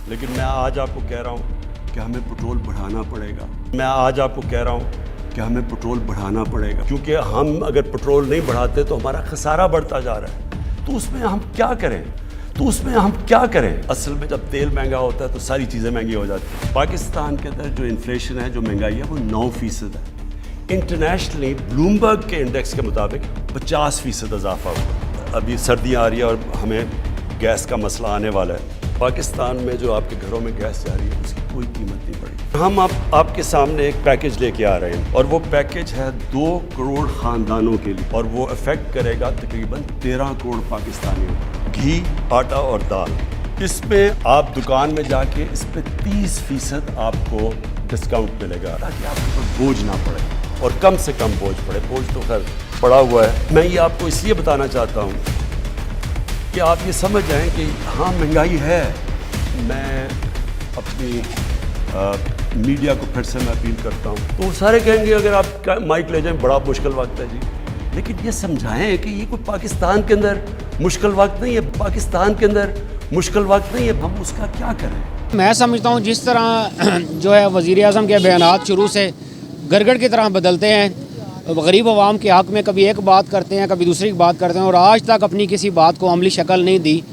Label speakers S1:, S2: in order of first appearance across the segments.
S1: लेकिन मैं आज आपको कह रहा हूँ कि हमें पेट्रोल बढ़ाना पड़ेगा। मैं आज आपको कह रहा हूँ कि हमें पेट्रोल बढ़ाना पड़ेगा, क्योंकि हम अगर पेट्रोल नहीं बढ़ाते तो हमारा खसारा बढ़ता जा रहा है। तो उसमें हम क्या करें? असल में जब तेल महंगा होता है तो सारी चीज़ें महंगी हो जाती हैं। पाकिस्तान के अंदर जो इन्फ्लेशन है, जो महंगाई है, वो 9% है। इंटरनेशनली ब्लूमबर्ग के इंडेक्स के मुताबिक 50% इजाफा हुआ। अभी सर्दियाँ आ रही है और हमें गैस का मसला आने वाला है। पाकिस्तान में जो आपके घरों में गैस जा रही है उसकी कोई कीमत नहीं बढ़ी। हम आपके सामने एक पैकेज लेके आ रहे हैं और वो पैकेज है 2 करोड़ ख़ानदानों के लिए, और वो अफेक्ट करेगा तकरीबन 13 करोड़ पाकिस्तानियों को। घी, आटा और दाल, इसमें आप दुकान में जाके इस पर 30% आपको डिस्काउंट मिलेगा, ताकि आपके ऊपर बोझ ना पड़े और कम से कम बोझ पड़े। बोझ तो खैर पड़ा हुआ है। मैं ये आपको इसलिए बताना चाहता हूँ कि आप ये समझ जाएं कि हाँ, महंगाई है। मैं अपनी मीडिया को फिर से मैं अपील करता हूँ। तो सारे कहेंगे अगर आप माइक ले जाएं बड़ा मुश्किल वक्त है जी, लेकिन ये समझाएं कि ये कोई पाकिस्तान के अंदर मुश्किल वक्त नहीं है। पाकिस्तान के अंदर मुश्किल वक्त नहीं है, हम उसका क्या करें?
S2: मैं समझता हूँ जिस तरह जो है वज़ीर आज़म के बयानात शुरू से गरगड़ की तरह बदलते हैं, गरीब आवाम के हक़ में कभी एक बात करते हैं, कभी दूसरी बात करते हैं, और आज तक अपनी किसी बात को अमली शक्ल नहीं दी,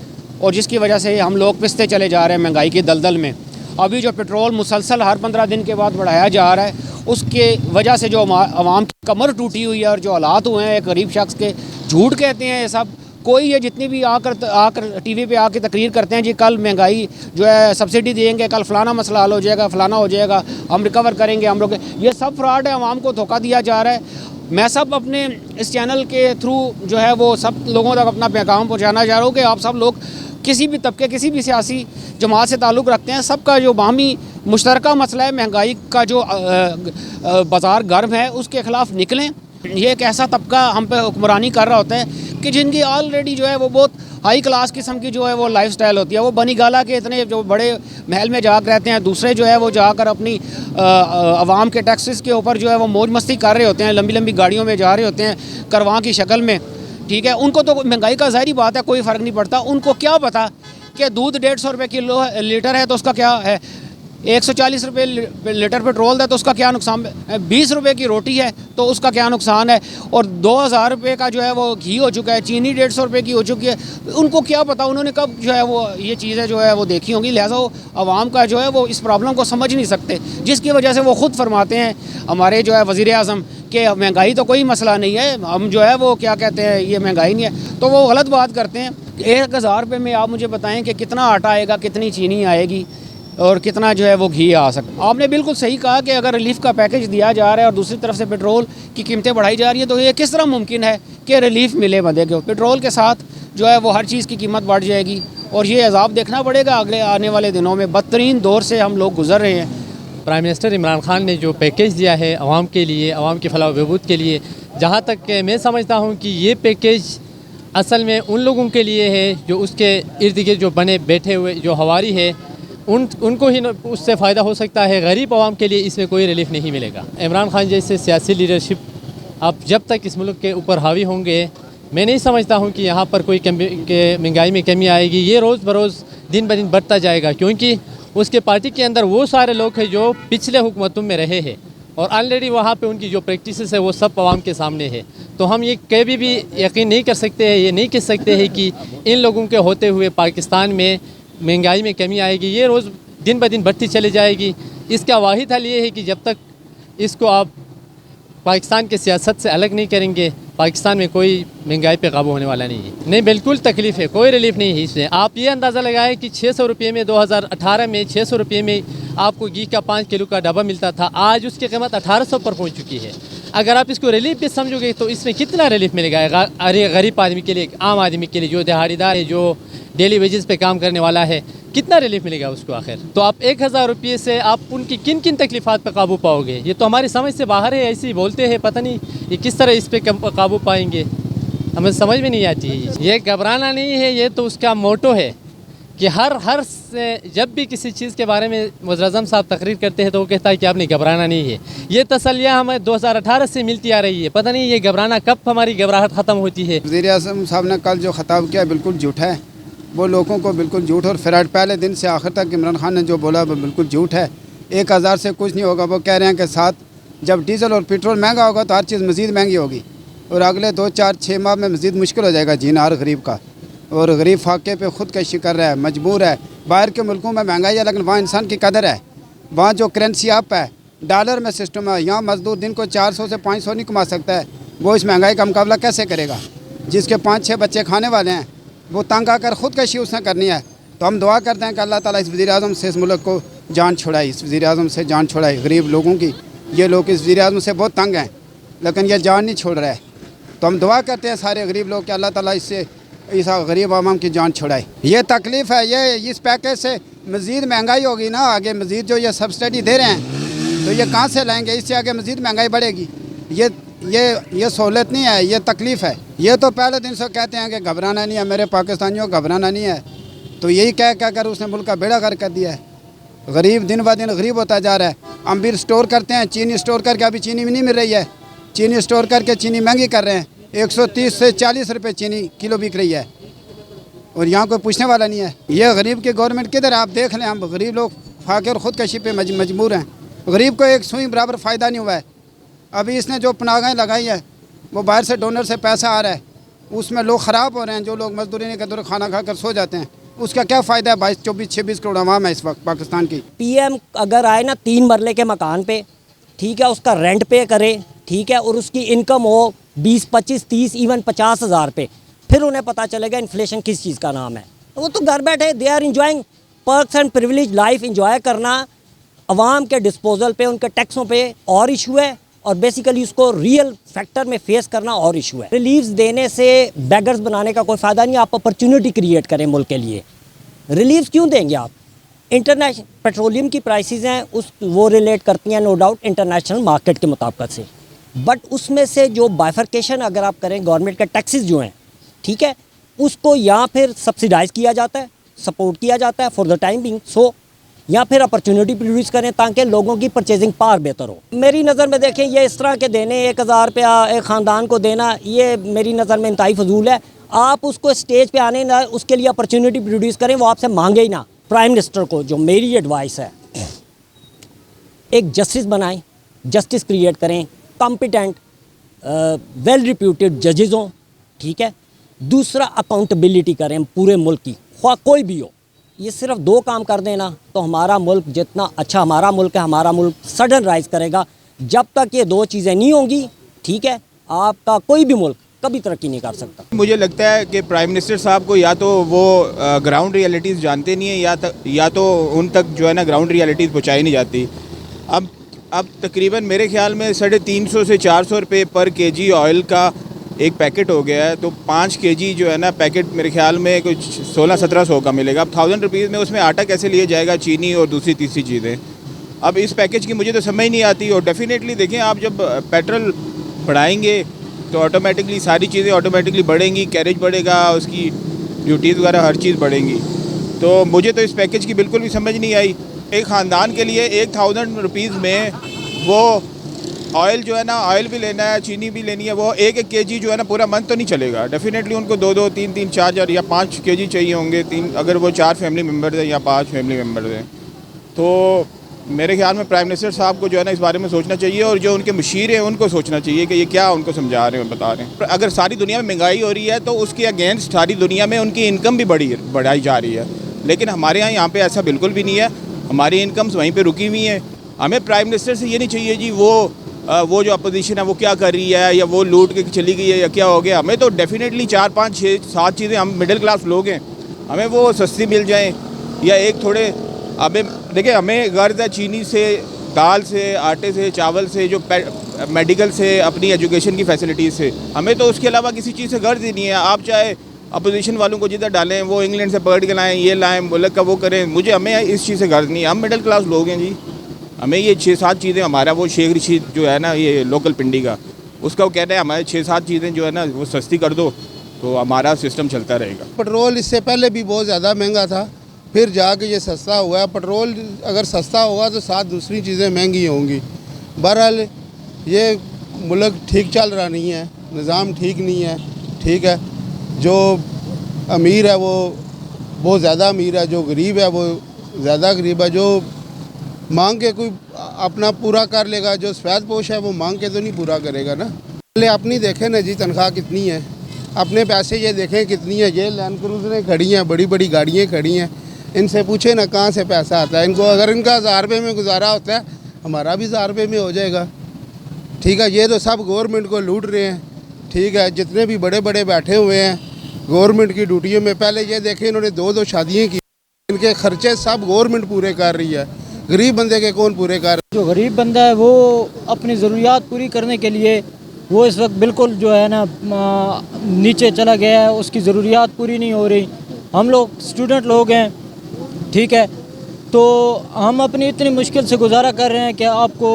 S2: और जिसकी वजह से हम लोग पिसते चले जा रहे हैं महंगाई की दलदल में। अभी जो पेट्रोल मुसलसल हर 15 दिन के बाद बढ़ाया जा रहा है, उसके वजह से जो आवाम की कमर टूटी हुई है और जो हालात हुए हैं एक गरीब शख्स के, झूठ कहते हैं ये सब। कोई ये जितनी भी आकर टीवी पे आके तकरीर करते हैं जी कल महंगाई जो है सब्सिडी देंगे, कल फलाना मसला हल हो जाएगा, फलाना हो जाएगा, हम रिकवर करेंगे, हम लोग, ये सब फ्रॉड है। आवाम को धोखा दिया जा रहा है। मैं सब अपने इस चैनल के थ्रू जो है वो सब लोगों तक अपना पैगाम पहुँचाना चाह रहा हूँ कि आप सब लोग किसी भी तबके, किसी भी सियासी जमात से ताल्लुक़ रखते हैं, सबका जो बाहमी मुश्तरका मसला है महंगाई का, जो बाज़ार गर्म है, उसके ख़िलाफ़ निकलें। ये एक ऐसा तबका हम पे हुक्मरानी कर रहा होता है कि जिनकी ऑलरेडी जो है वो बहुत हाई क्लास किस्म की जो है वो लाइफस्टाइल होती है। वो बनी गाला के इतने जो बड़े महल में जाकर रहते हैं, दूसरे जो है वो जाकर अपनी आवाम के टैक्सेस के ऊपर जो है वो मौज मस्ती कर रहे होते हैं, लंबी लंबी गाड़ियों में जा रहे होते हैं करवां की शक्ल में। ठीक है, उनको तो महंगाई का ज़ाहिरी बात है कोई फ़र्क नहीं पड़ता। उनको क्या पता कि दूध 150 रुपये किलो लीटर है तो उसका क्या है, 140 रुपये लीटर पेट्रोल है तो उसका क्या नुकसान, 20 रुपये की रोटी है तो उसका क्या नुकसान है, और 2000 रुपये का जो है वो घी हो चुका है, चीनी 150 रुपये की हो चुकी है। उनको क्या पता, उन्होंने कब जो है वो ये चीज़ें जो है वो देखी होंगी। लिहाजा वो आवाम का जो है वो इस प्रॉब्लम को समझ नहीं सकते, जिसकी वजह से वो ख़ुद फरमाते हैं हमारे जो है वज़ीर आज़म कि महंगाई तो कोई मसला नहीं है, हम जो है वो क्या कहते हैं ये महंगाई नहीं है। तो वो गलत बात करते हैं। 1000 रुपये में आप मुझे बताएं कि कितना आटा आएगा, कितनी चीनी आएगी और कितना जो है वो घी आ सकता। आपने बिल्कुल सही कहा कि अगर रिलीफ का पैकेज दिया जा रहा है और दूसरी तरफ से पेट्रोल की कीमतें बढ़ाई जा रही है, तो ये किस तरह मुमकिन है कि रिलीफ मिले बंदे को? पेट्रोल के साथ जो है वो हर चीज़ की कीमत बढ़ जाएगी, और ये अज़ाब देखना पड़ेगा अगले आने वाले दिनों में। बदतरीन दौर से हम लोग गुजर रहे हैं।
S3: प्राइम मिनिस्टर इमरान खान ने जो पैकेज दिया है आवाम के लिए, आवाम की फलाह व बहबूद के लिए, जहाँ तक मैं समझता हूँ कि ये पैकेज असल में उन लोगों के लिए है जो उसके इर्द गिर्द जो बने बैठे हुए जो हवारी है, उनको ही उससे फ़ायदा हो सकता है। गरीब आवाम के लिए इसमें कोई रिलीफ नहीं मिलेगा। इमरान खान जैसे सियासी लीडरशिप अब जब तक इस मुल्क के ऊपर हावी होंगे, मैं नहीं समझता हूँ कि यहाँ पर कोई महंगाई में कमी आएगी। ये रोज़ बरोज़ दिन ब दिन बढ़ता जाएगा, क्योंकि उसके पार्टी के अंदर वो सारे लोग हैं जो पिछले हुकूमतों में रहे हैं, और ऑलरेडी वहाँ पे उनकी जो प्रैक्टिसेस है वो सब आवाम के सामने है। तो हम ये कभी भी यकीन नहीं कर सकते हैं, ये नहीं कह सकते हैं कि इन लोगों के होते हुए पाकिस्तान में महंगाई में कमी आएगी। ये रोज़ दिन ब दिन बढ़ती चली जाएगी। इसका वाहिद हल ये है कि जब तक इसको आप पाकिस्तान के सियासत से अलग नहीं करेंगे, पाकिस्तान में कोई महंगाई पे काबू होने वाला नहीं है। नहीं, बिल्कुल तकलीफ़ है, कोई रिलीफ नहीं है इसमें। आप ये अंदाज़ा लगाएं कि 600 रुपये में 2018 में 600 रुपये में आपको घी का 5 किलो का डब्बा मिलता था, आज उसकी कीमत 1800 पर पहुँच चुकी है। अगर आप इसको रिलीफ भी समझोगे तो इसमें कितना रिलीफ मिलेगा अरे गरीब आदमी के लिए, आम आदमी के लिए, जो दिहाड़ीदार है, जो डेली वेजेस पे काम करने वाला है, कितना रिलीफ मिलेगा उसको आखिर? तो आप 1000 रुपये से आप उनकी किन किन तकलीफ़ात पर काबू पाओगे? ये तो हमारी समझ से बाहर है। ऐसे ही बोलते हैं, पता नहीं ये किस तरह इस पर काबू पाएंगे, हमें समझ में नहीं आती है। ये घबराना नहीं है, ये तो उसका मोटो है कि हर जब भी किसी चीज़ के बारे में वज़ीर आज़म साहब तकरीर करते हैं तो वो कहता है कि आपने घबराना नहीं है। ये तसल्लियाँ हमें 2018 से मिलती आ रही है, पता नहीं ये घबराना कब हमारी घबराहट ख़त्म होती है।
S4: वज़ीर आज़म साहब ने कल जो ख़ताब किया बिल्कुल झूठा है। वो लोगों को बिल्कुल झूठ और फ्रॉड पहले दिन से आखिर तक इमरान खान ने जो बोला वो बिल्कुल झूठ है। 1000 से कुछ नहीं होगा। वो कह रहे हैं कि साथ जब डीजल और पेट्रोल महंगा होगा तो हर चीज़ मज़ीद महंगी होगी और अगले 2, 4, 6 माह में मज़ीद मुश्किल हो जाएगा जीना हर गरीब का। और गरीब फाके पे ख़ुदकशी कर रहा है, मजबूर है। बाहर के मुल्कों में महंगाई है लेकिन वहाँ इंसान की कदर है। वहाँ जो करेंसी अप है, डॉलर में सिस्टम है। यहाँ मजदूर दिन को 400 से 500 नहीं कमा सकता है। वो इस महंगाई का मुकाबला कैसे करेगा? जिसके 5-6 बच्चे खाने वाले हैं वो तंग आकर ख़ुदकशी उसने करनी है। तो हम दुआ करते हैं कि अल्लाह ताला इस वज़ीर-ए-आज़म से इस मुल्क को जान छुड़ाए, इस वज़ीर-ए-आज़म से जान छुड़ाए गरीब लोगों की। ये लोग इस वज़ीर-ए-आज़म से बहुत तंग हैं लेकिन ये जान नहीं छोड़ रहा है। तो हम दुआ करते हैं सारे गरीब लोग कि अल्लाह ताला इससे इस गरीब आवाम की जान छुड़ाए। ये तकलीफ़ है, ये इस पैकेज से मज़ीद महंगाई होगी ना आगे। मज़ीद जो ये सब्सिडी दे रहे हैं तो ये कहाँ से लाएंगे? इससे आगे मज़ीद महंगाई बढ़ेगी। ये सहूलत नहीं है, ये तकलीफ़ है। ये तो पहले दिन से कहते हैं कि घबराना नहीं है, मेरे पाकिस्तानियों घबराना नहीं है। तो यही कह कर उसने मुल्क का बेड़ा गर्क कर दिया है। गरीब दिन ब दिन गरीब होता जा रहा है। अम्बीर स्टोर करते हैं, चीनी स्टोर करके अभी चीनी भी नहीं मिल रही है। चीनी स्टोर करके चीनी महंगी कर रहे हैं। 130 से 40 रुपये चीनी किलो बिक रही है और यहाँ कोई पूछने वाला नहीं है। ये गरीब की गवर्नमेंट किधर है? आप देख लें, हम गरीब लोग फाके और ख़ुदकशी पे मजबूर हैं। गरीब को एक सुई बराबर फ़ायदा नहीं हुआ है। अभी इसने जो पनाहें लगाई है वो बाहर से डोनर से पैसा आ रहा है, उसमें लोग ख़राब हो रहे हैं। जो लोग मजदूरी नहीं करते खाना खा कर सो जाते हैं, उसका क्या फ़ायदा है? 22, 24, 26 करोड़ आवाम है इस वक्त पाकिस्तान की।
S5: पीएम अगर आए ना 3 मरले के मकान पे, ठीक है, उसका रेंट पे करे, ठीक है, और उसकी इनकम हो 20, 25, 30, इवन 50,000 पे, फिर उन्हें पता चलेगा इन्फ्लेशन किस चीज़ का नाम है। वो तो घर बैठे they are enjoying perks and privilege life. Enjoy करना अवाम के डिस्पोजल पे, उनके टैक्सों पे और इशू है, और बेसिकली उसको रियल फैक्टर में फेस करना और इशू है। रिलीफ्स देने से बेगर्स बनाने का कोई फ़ायदा नहीं। आप अपॉर्चुनिटी क्रिएट करें मुल्क के लिए। रिलीफ क्यों देंगे आप? इंटरनेशनल पेट्रोलियम की प्राइसेस हैं वो रिलेट करती हैं नो डाउट इंटरनेशनल मार्केट के मुताबिक से, बट उसमें से जो बाइफर्केशन अगर आप करें गवर्नमेंट के टैक्सेस जो हैं, ठीक है, उसको या फिर सब्सिडाइज़ किया जाता है, सपोर्ट किया जाता है फॉर द टाइम बिंग, सो या फिर अपॉर्चुनिटी प्रोड्यूस करें ताकि लोगों की परचेजिंग पावर बेहतर हो। मेरी नज़र में देखें, ये इस तरह के देने 1000 रुपया एक ख़ानदान को देना, ये मेरी नज़र में इंतहाई फजूल है। आप उसको स्टेज पे आने ना, उसके लिए अपॉर्चुनिटी प्रोड्यूस करें, वो आपसे मांगे ही ना। प्राइम मिनिस्टर को जो मेरी एडवाइस है, एक जस्टिस बनाएं, जस्टिस क्रिएट करें, कॉम्पिटेंट वेल रिप्यूटेड जजेस हों, ठीक है। दूसरा, अकाउंटेबिलिटी करें पूरे मुल्क की, ख्वाह कोई भी हो। ये सिर्फ 2 काम कर देना तो हमारा मुल्क जितना अच्छा हमारा मुल्क है, हमारा मुल्क सडन राइज करेगा। जब तक ये 2 चीज़ें नहीं होंगी, ठीक है, आपका कोई भी मुल्क कभी तरक्की नहीं कर सकता।
S6: मुझे लगता है कि प्राइम मिनिस्टर साहब को या तो वो ग्राउंड रियलिटीज़ जानते नहीं है, या तो उन तक जो है ना ग्राउंड रियलिटीज़ पहुँचाई नहीं जाती। अब तकरीबन मेरे ख्याल में 350 से 400 रुपये पर केजी ऑयल का एक पैकेट हो गया है। तो 5 केजी जो है ना पैकेट मेरे ख्याल में कुछ 1600-1700 का मिलेगा। अब 1000 रुपीज़ में उसमें आटा कैसे लिया जाएगा, चीनी और दूसरी तीसरी चीज़ें। अब इस पैकेज की मुझे तो समझ नहीं आती। और डेफिनेटली देखें, आप जब पेट्रोल बढ़ाएंगे तो ऑटोमेटिकली सारी चीज़ें ऑटोमेटिकली बढ़ेंगी, कैरेज बढ़ेगा, उसकी ड्यूटीज़ वगैरह हर चीज़ बढ़ेंगी। तो मुझे तो इस पैकेज की बिल्कुल भी समझ नहीं आई। एक ख़ानदान के लिए 1000 रुपीज़ में वो ऑयल जो है ना, ऑयल भी लेना है, चीनी भी लेनी है, वो 1-1 केजी जो है ना पूरा मंथ तो नहीं चलेगा। डेफिनेटली उनको 2-2, 3-3, 4 या 5 केजी चाहिए होंगे, 3 अगर वो 4 फैमिली मेम्बर्स हैं या 5 फैमिली मेम्बर्स हैं। तो मेरे ख्याल में प्राइम मिनिस्टर साहब को जो है ना इस बारे में सोचना चाहिए, और जो उनके मुशीर हैं उनको सोचना चाहिए कि ये क्या उनको समझा रहे हैं, बता रहे हैं। अगर सारी दुनिया में महंगाई हो रही है तो उसके अगेंस्ट सारी दुनिया में उनकी इनकम भी बढ़ाई जा रही है, लेकिन हमारे यहाँ पे ऐसा बिल्कुल भी नहीं है। हमारी इनकम्स वहीं पे रुकी हुई हैं। हमें प्राइम मिनिस्टर से ये नहीं चाहिए जी वो जो अपोजिशन है वो क्या कर रही है, या वो लूट के चली गई है, या क्या हो गया। हमें तो डेफिनेटली 4, 5, 6, 7 चीज़ें, हम मिडिल क्लास लोग हैं, हमें वो सस्ती मिल जाएं, या एक थोड़े हमें देखिए, हमें गर्ज है चीनी से, दाल से, आटे से, चावल से, जो मेडिकल से, अपनी एजुकेशन की फैसिलिटीज़ से, हमें तो उसके अलावा किसी चीज़ से गर्ज ही नहीं है। आप चाहे अपोजिशन वालों को जिधर डालें, वो इंग्लैंड से पकड़ के लाएँ, ये लाएँ, मुल्क का वो करें, हमें इस चीज़ से गर्ज नहीं है। हम मिडिल क्लास लोग हैं जी। हमें ये 6-7 चीज़ें, हमारा वो शेख रशीद जो है ना, ये लोकल पिंडी का, उसका वो कहना है हमारे 6-7 चीज़ें जो है ना वो सस्ती कर दो तो हमारा सिस्टम चलता रहेगा।
S7: पेट्रोल इससे पहले भी बहुत ज़्यादा महंगा था, फिर जाके ये सस्ता हुआ है। पेट्रोल अगर सस्ता होगा तो 7 दूसरी चीज़ें महंगी होंगी। बहरहाल ये मुल्क ठीक चल रहा नहीं है, निज़ाम ठीक नहीं है, ठीक है। जो अमीर है वो वो ज़्यादा अमीर है, जो गरीब है वो ज़्यादा गरीब है। जो मांग के कोई अपना पूरा कर लेगा, जो सफ़ेद पोश है वो मांग के तो नहीं पूरा करेगा ना। पहले अपनी देखें ना जी, तनख्वाह कितनी है, अपने पैसे ये देखें कितनी है। ये लैंड क्रूज़रें खड़ी हैं, बड़ी बड़ी गाड़ियाँ खड़ी हैं, इनसे पूछे ना कहाँ से पैसा आता है इनको। अगर इनका 1000 रुपये में गुजारा होता है, हमारा भी 1000 रुपये में हो जाएगा। ठीक है, ये तो सब गवर्नमेंट को लूट रहे हैं। ठीक है, जितने भी बड़े बड़े बैठे हुए हैं गवर्नमेंट की ड्यूटियों में, पहले ये देखें इन्होंने 2-2 शादियाँ की, इनके खर्चे सब गवर्नमेंट पूरे कर रही है, गरीब बंदे के कौन पूरे कर।
S8: जो गरीब बंदा है वो अपनी ज़रूरियात पूरी करने के लिए वो इस वक्त बिल्कुल जो है ना नीचे चला गया है, उसकी ज़रूरियात पूरी नहीं हो रही। हम लोग स्टूडेंट लोग हैं, ठीक है, तो हम अपनी इतनी मुश्किल से गुजारा कर रहे हैं कि आपको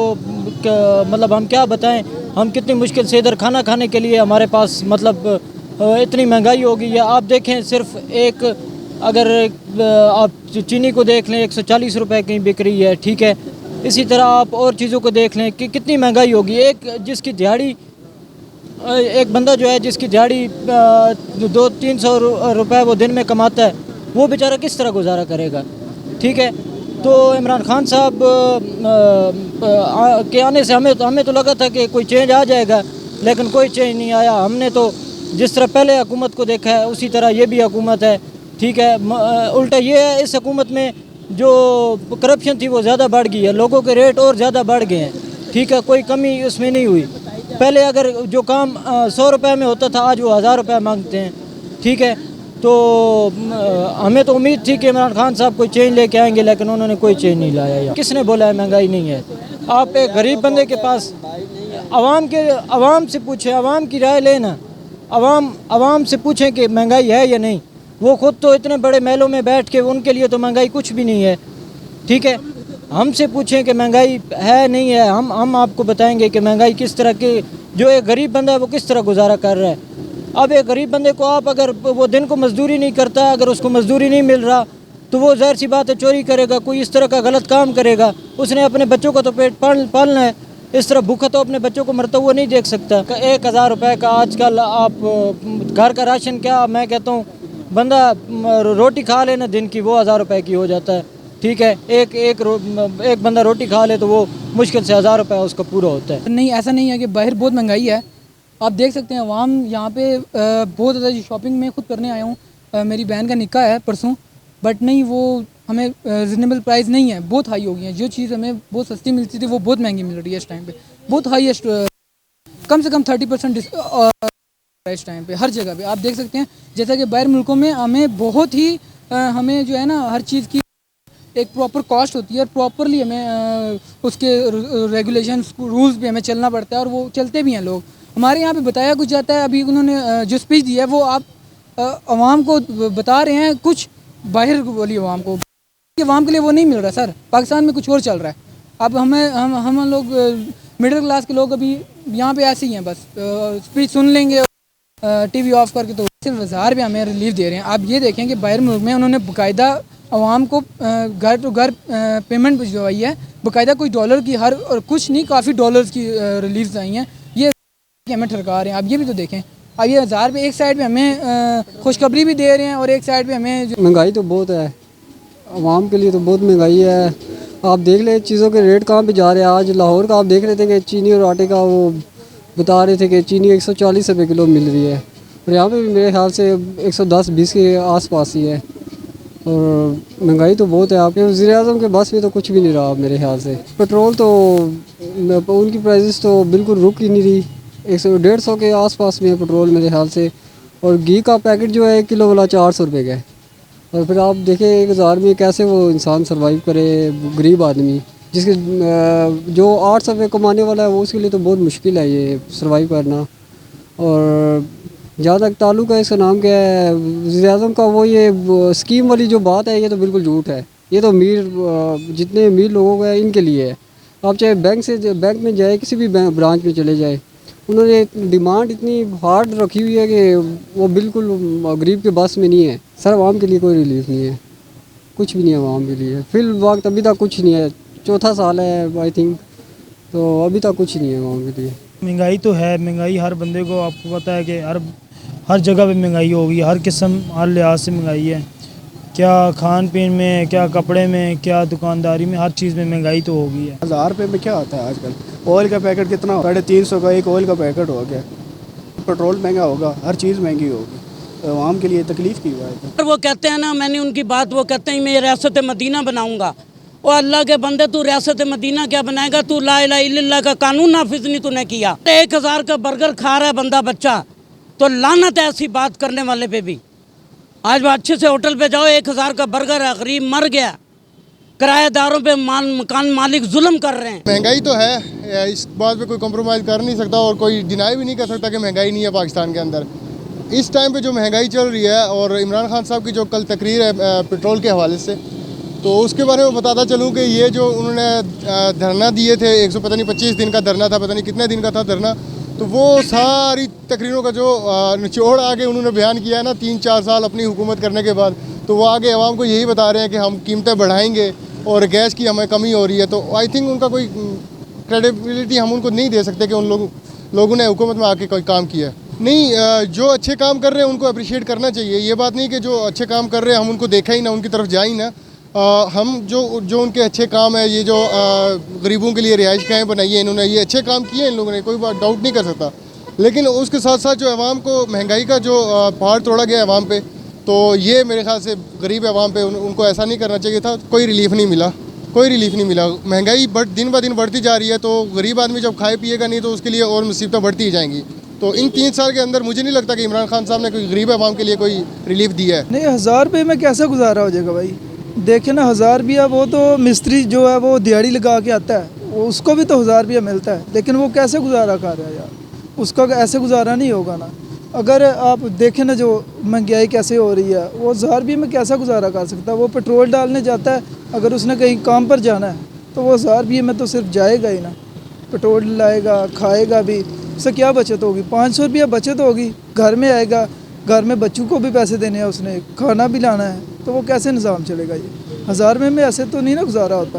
S8: मतलब हम क्या बताएं, हम कितनी मुश्किल से इधर खाना खाने के लिए हमारे पास मतलब इतनी महंगाई हो गई है। आप देखें सिर्फ एक अगर आप चीनी को देख लें 140 रुपए की बिक रही है, ठीक है, इसी तरह आप और चीज़ों को देख लें कि कितनी महंगाई होगी। जिसकी दिहाड़ी एक बंदा जो है जिसकी दिहाड़ी 200-300 रुपए वो दिन में कमाता है, वो बेचारा किस तरह गुजारा करेगा, ठीक है। तो इमरान खान साहब के आने से हमें तो लगा था कि कोई चेंज आ जाएगा, लेकिन कोई चेंज नहीं आया। हमने तो जिस तरह पहले हुकूमत को देखा है उसी तरह ये भी हुकूमत है, ठीक है। उल्टा ये है, इस हुकूमत में जो करप्शन थी वो ज़्यादा बढ़ गई है, लोगों के रेट और ज़्यादा बढ़ गए हैं, ठीक है, कोई कमी उसमें नहीं हुई। पहले अगर जो काम 100 रुपये में होता था, आज वो 1000 रुपये मांगते हैं, ठीक है। तो हमें तो उम्मीद थी कि इमरान खान साहब कोई चेंज लेके आएंगे, लेकिन उन्होंने कोई चेंज नहीं लाया। किसने बोला है महंगाई नहीं है? आप एक गरीब बंदे के पास आवाम से पूछें, आवाम की राय लेना, आवाम से पूछें कि महंगाई है या नहीं। वो खुद तो इतने बड़े महलों में बैठ के, उनके लिए तो महंगाई कुछ भी नहीं है, ठीक है। हमसे पूछें कि महंगाई है नहीं है, हम आपको बताएंगे कि महंगाई किस तरह की, जो एक गरीब बंदा है वो किस तरह गुजारा कर रहा है। अब एक गरीब बंदे को आप अगर वो दिन को मजदूरी नहीं करता, अगर उसको मजदूरी नहीं मिल रहा, तो वो ज़ाहिर सी बात है चोरी करेगा, कोई इस तरह का गलत काम करेगा। उसने अपने बच्चों का तो पेट पालना है, इस तरह भूखा तो अपने बच्चों को मरता हुआ नहीं देख सकता। 1000 रुपये का आजकल आप घर का राशन, क्या मैं कहता हूँ बंदा रोटी खा ले ना दिन की, वो 1000 रुपये की हो जाता है, ठीक है। एक बंदा रोटी खा ले तो वो मुश्किल से 1000 रुपये उसका पूरा होता है।
S9: नहीं, ऐसा नहीं है कि बाहर बहुत महंगाई है। आप देख सकते हैं अवाम यहाँ पे बहुत ज़्यादा शॉपिंग में खुद करने आया हूँ, मेरी बहन का निकाह है परसों, बट नहीं वो हमें रिजनेबल प्राइस नहीं है, बहुत हाई हो गई है। जो चीज़ हमें बहुत सस्ती मिलती थी वो बहुत महंगी मिल रही है इस टाइम पे, बहुत हाईएस्ट, कम से कम 30% इस टाइम पे हर जगह पे आप देख सकते हैं। जैसा कि बाहर मुल्कों में हमें बहुत ही हमें जो है ना हर चीज़ की एक प्रॉपर कॉस्ट होती है, प्रॉपरली हमें उसके रेगुलेशंस रूल्स भी हमें चलना पड़ता है, और वो चलते भी हैं लोग। हमारे यहाँ पे बताया कुछ जाता है। अभी उन्होंने जो स्पीच दी है वो आप अवाम को बता रहे हैं, कुछ बाहर वाली अवाम को, अवाम के लिए वो नहीं मिल रहा सर। पाकिस्तान में कुछ और चल रहा है। अब हम लोग मिडिल क्लास के लोग अभी यहाँ पे ऐसे ही हैं, बस स्पीच सुन लेंगे टीवी ऑफ करके, तो सिर्फ 1000 रुपये हमें रिलीफ दे रहे हैं। आप ये देखें कि बाहर मुल्क में उन्होंने बाकायदा अवाम को घर टू घर पेमेंट भिजवाई है, बाकायदा कोई डॉलर की हर और कुछ नहीं, काफ़ी डॉलर्स की रिलीफ्स आई हैं। ये हमें ठरका रहे हैं। आप ये भी तो देखें, अब ये 1000 रुपये एक साइड पे हमें खुशखबरी भी दे रहे हैं और एक साइड पे हमें
S10: महंगाई तो बहुत है, आवाम के लिए तो बहुत महंगाई है। आप देख ले चीज़ों के रेट कहाँ पे जा रहे हैं। आज लाहौर का आप देख रहे थे कि चीनी और आटे का वो बता रहे थे कि चीनी 140 रुपये किलो मिल रही है, और यहाँ पे भी मेरे ख्याल से 110-20 के आसपास ही है। और महंगाई तो बहुत है। आपके वज़ीर-ए-आज़म के बस में तो कुछ भी नहीं रहा मेरे ख्याल से। पेट्रोल तो उनकी प्राइसेस तो बिल्कुल रुक ही नहीं रही, 100-150 के आसपास में है पेट्रोल मेरे ख्याल से। और घी का पैकेट जो है 1 किलो वाला 400 रुपये का है। और फिर आप देखें 1000 में कैसे वो इंसान सर्वाइव करे, गरीब आदमी जिसके जो 800 रुपये कमाने वाला है वो उसके लिए तो बहुत मुश्किल है ये सर्वाइव करना। और जहाँ तक ताल्लुक़ है इसका नाम क्या है वज़ीर-ए-आज़म का, वो ये स्कीम वाली जो बात है ये तो बिल्कुल झूठ है। ये तो अमीर जितने अमीर लोगों का इनके लिए है। आप चाहे बैंक में जाए, किसी भी ब्रांच में चले जाए, उन्होंने डिमांड इतनी हार्ड रखी हुई है कि वो बिल्कुल गरीब के बस में नहीं है। सर आवाम के लिए कोई रिलीफ नहीं है, कुछ भी नहीं है आवाम के लिए। फिल वक्त अभी तक कुछ नहीं है, चौथा साल है आई थिंक, तो अभी तक कुछ नहीं है आवाम के लिए।
S11: महंगाई तो है, महंगाई हर बंदे को आपको पता है कि हर जगह पे महंगाई होगी, हर किस्म हर लिहाज से महंगाई है। क्या खान पीन में, क्या कपड़े में, क्या दुकानदारी में, हर चीज़ में महंगाई तो हो गई है।
S4: 1000 रुपये में क्या होता है आजकल? ऑयल का पैकेट कितना हो? 350 का एक ऑयल का पैकेट हो गया। पेट्रोल महंगा होगा, हर चीज़ महंगी होगी, आवाम के लिए तकलीफ़ की बात है।
S12: वो कहते हैं ना, मैंने उनकी बात, वो कहते हैं मैं रियासत मदीना बनाऊंगा। और अल्लाह के बंदे, तू रियासत मदीना क्या बनाएगा? तू ला इलाहा इल्लल्लाह का कानून नाफिज नहीं तूने किया। 1000 का बर्गर खा रहा है बंदा बच्चा, तो लानत है ऐसी बात करने वाले पे भी। आज वो अच्छे से होटल पे जाओ, 1000 का बर्गर है, गरीब मर गया, किराएदारों पे मकान मालिक जुल्म कर रहे हैं।
S7: महंगाई तो है, इस बात पे कोई कॉम्प्रोमाइज़ कर नहीं सकता और कोई डिनाई भी नहीं कर सकता कि महंगाई नहीं है पाकिस्तान के अंदर। इस टाइम पे जो महंगाई चल रही है, और इमरान खान साहब की जो कल तकरीर है पेट्रोल के हवाले से, तो उसके बारे में बताता चलूँ कि ये जो उन्होंने धरना दिए थे, 125 दिन का धरना था, पता नहीं कितने दिन का था धरना, तो वो सारी तकरीरों का जो निचोड़ आगे उन्होंने बयान किया है ना 3-4 साल अपनी हुकूमत करने के बाद, तो वो आगे अवाम को यही बता रहे हैं कि हम कीमतें बढ़ाएंगे और गैस की हमें कमी हो रही है। तो आई थिंक उनका कोई क्रेडिबिलिटी हम उनको नहीं दे सकते कि उन लोगों ने हुकूमत में आके कोई काम किया है। नहीं, जो अच्छे काम कर रहे हैं उनको अप्रिशिएट करना चाहिए। ये बात नहीं कि जो अच्छे काम कर रहे हैं हम उनको देखा ही ना, उनकी तरफ जाए ही ना। हम जो उनके अच्छे काम है, ये जो गरीबों के लिए रिहाइश गाहें बनाई है इन्होंने, ये अच्छे काम किए हैं इन लोगों ने, कोई बात डाउट नहीं कर सकता। लेकिन उसके साथ साथ जो अवाम को महंगाई का जो पहाड़ तोड़ा गया अवाम पे, तो ये मेरे ख्याल से गरीब अवाम पे उनको ऐसा नहीं करना चाहिए था। कोई रिलीफ नहीं मिला, कोई रिलीफ नहीं मिला। महंगाई दिन ब दिन बढ़ती जा रही है, तो गरीब आदमी जब खाए पिएगा नहीं तो उसके लिए और मुसीबतें बढ़ती ही जाएंगी। तो इन 3 साल के अंदर मुझे नहीं लगता कि इमरान खान साहब ने कोई गरीब अवाम के लिए कोई रिलीफ दिया है।
S11: नहीं, 1000 रुपये में कैसा गुजारा हो जाएगा भाई? देखे ना, 1000 रुपया वो तो मिस्त्री जो है वो दिहाड़ी लगा के आता है, उसको भी तो 1000 रुपया मिलता है, लेकिन वो कैसे गुजारा कर रहा है यार? उसका ऐसे गुजारा नहीं होगा ना। अगर आप देखें ना जो महंगाई कैसे हो रही है, वो 1000 रुपये में कैसा गुजारा कर सकता है? वो पेट्रोल डालने जाता है, अगर उसने कहीं काम पर जाना है तो वो 1000 रुपये में तो सिर्फ जाएगा ही ना, पेट्रोल लाएगा, खाएगा भी, उससे क्या बचत होगी? 500 रुपया बचत होगी, घर में आएगा, घर में बच्चों को भी पैसे देने हैं, उसने खाना भी लाना है, तो वो कैसे निज़ाम चलेगा? ये 1000 में ऐसे तो नहीं ना गुजारा होता।